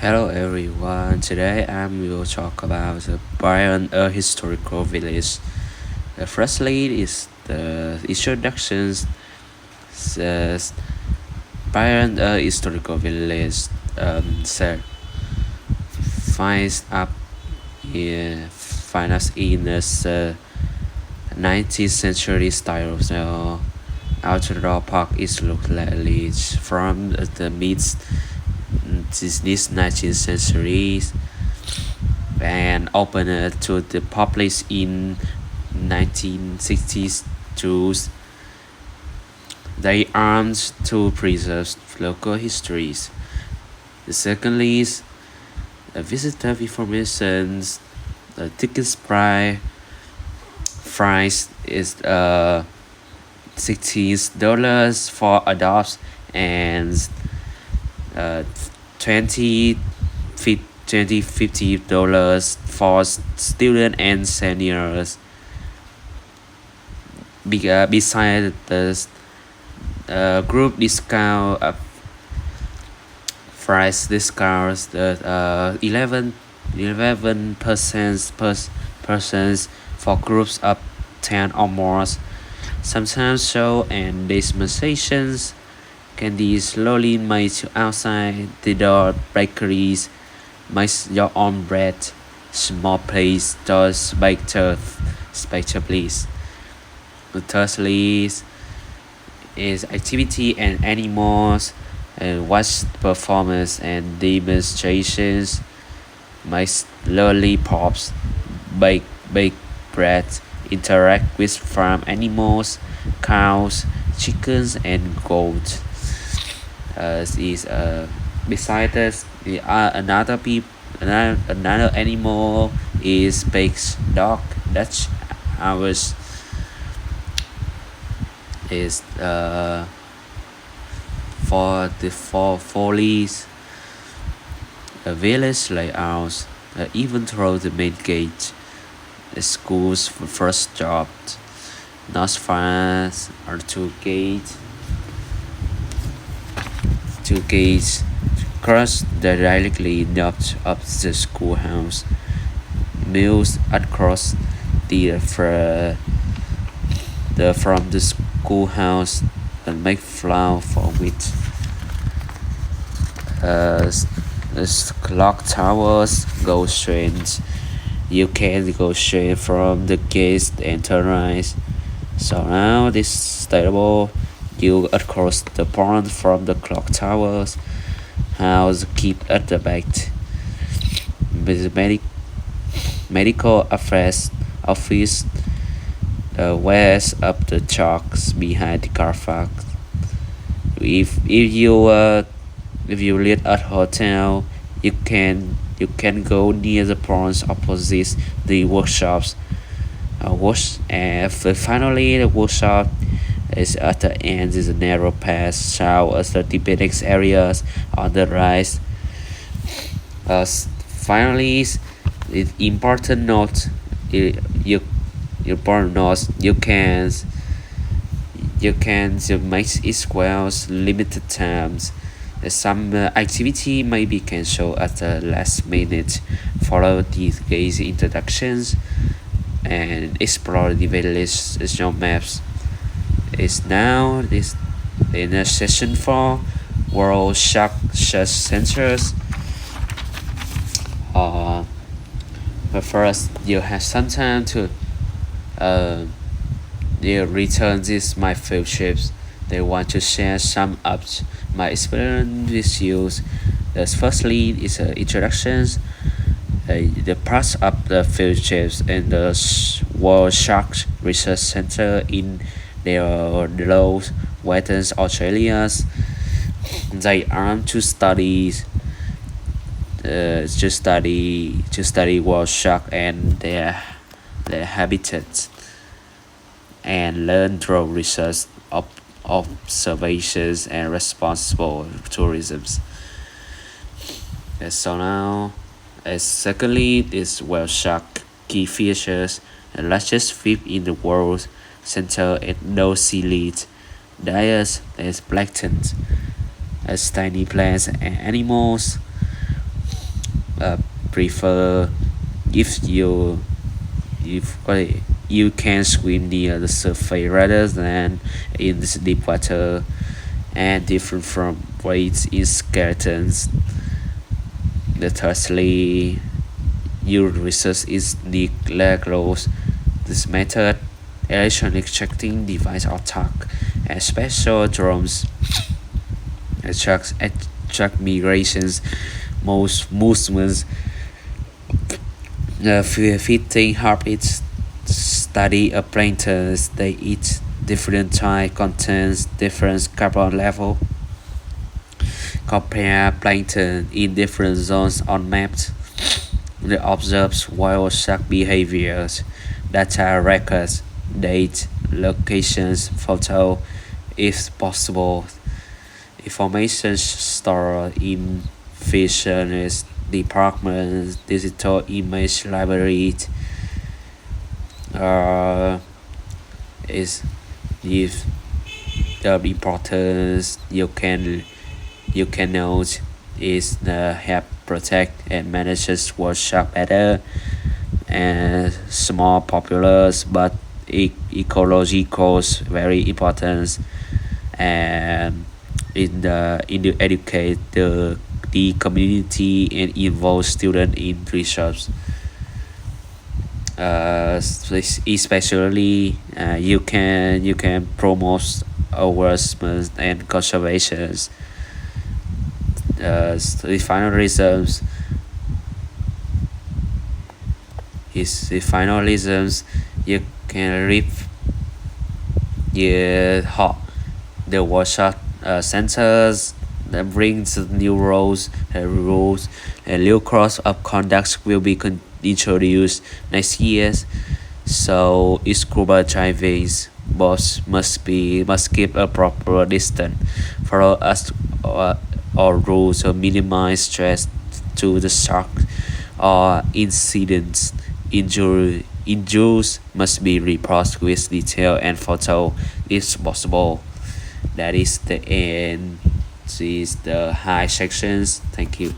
Hello everyone. Today I will talk about the Byron a historical village. The first lead is the introductions. Says Byron a historical village. Said finds up find us in the 19th century style. So outdoor park is locally from the mid this 19th century and opened to the public in 1962. They aimed to preserve local histories. The second is visitor information. The ticket price is $16 for adults and uh, 20 $50 for students and seniors. Besides the group discount, price discounts, the 11% persons for groups of 10 or more. Sometimes show and demonstrations can be slowly made outside the door bakeries. Make your own bread. Small place does better, please. The thirdly is activity and animals and watch performance and demonstrations. Make lollipops, bake bread, interact with farm animals, cows, chickens, and goats. Besides this, another animal is pigs, dog, Dutch ours is for the four follies, a village layout, even through the main gate. The school's first job, not far or two gates cross directly north of the schoolhouse. Mills across from the schoolhouse and make flour for wheat. Clock towers go straight. You can go straight from the gate and turn right. So now this stable, you across the pond from the clock towers. House keep at the back. With medical affairs office west of the chalks behind the car park. If you live at hotel, you can go near the ponds opposite the workshops. Finally, the workshop is at the end is a narrow path south as the debating areas on the right. Finally, it's important note you can make it well limited times. Some activity may be cancelled at the last minute. Follow these guys introductions and explore the village maps. Is now this in a session 4 World Shark Centers. But first you have some time to return these my field trips. They want to share some of my experience with you. The firstly is introductions, the parts of the field trips and the World Shark Research Center in their low Western Australia. They are to study world shark and their habitats and learn through research, observations, and responsible tourism. So now, secondly, is whale shark key features, the largest fish in the world, center and no seaweed, diet as plankton, as tiny plants and animals. uh, prefer if if you can swim near the surface rather than in this deep water, and different from weights in skeletons. Thirdly, your research is neglected. This method, electronic tracking device attack, and special drones attract migrations, most movements, fitting habits, study a planktons. They eat different type, contains different carbon level. Compare plankton in different zones on maps. They observe whale shark behaviors, data records, date, locations, photo, if possible. Information stored in fisheries departments, digital image libraries, uh, is if the importance you can note is the help protect and manages workshop better, and small populars but ecological very important, and in the educate the community and involve student in research. Especially you can promote awareness and conservations. The final reasons is the final reasons you can reap how the workshop centers that brings new rules and new course of conduct will be introduced next year. So scuba diving boats must keep a proper distance for us or rules to minimize stress to the shark or incidents. Injuries must be reported with detail and photo if possible. That is the end. This is the high sections. Thank you.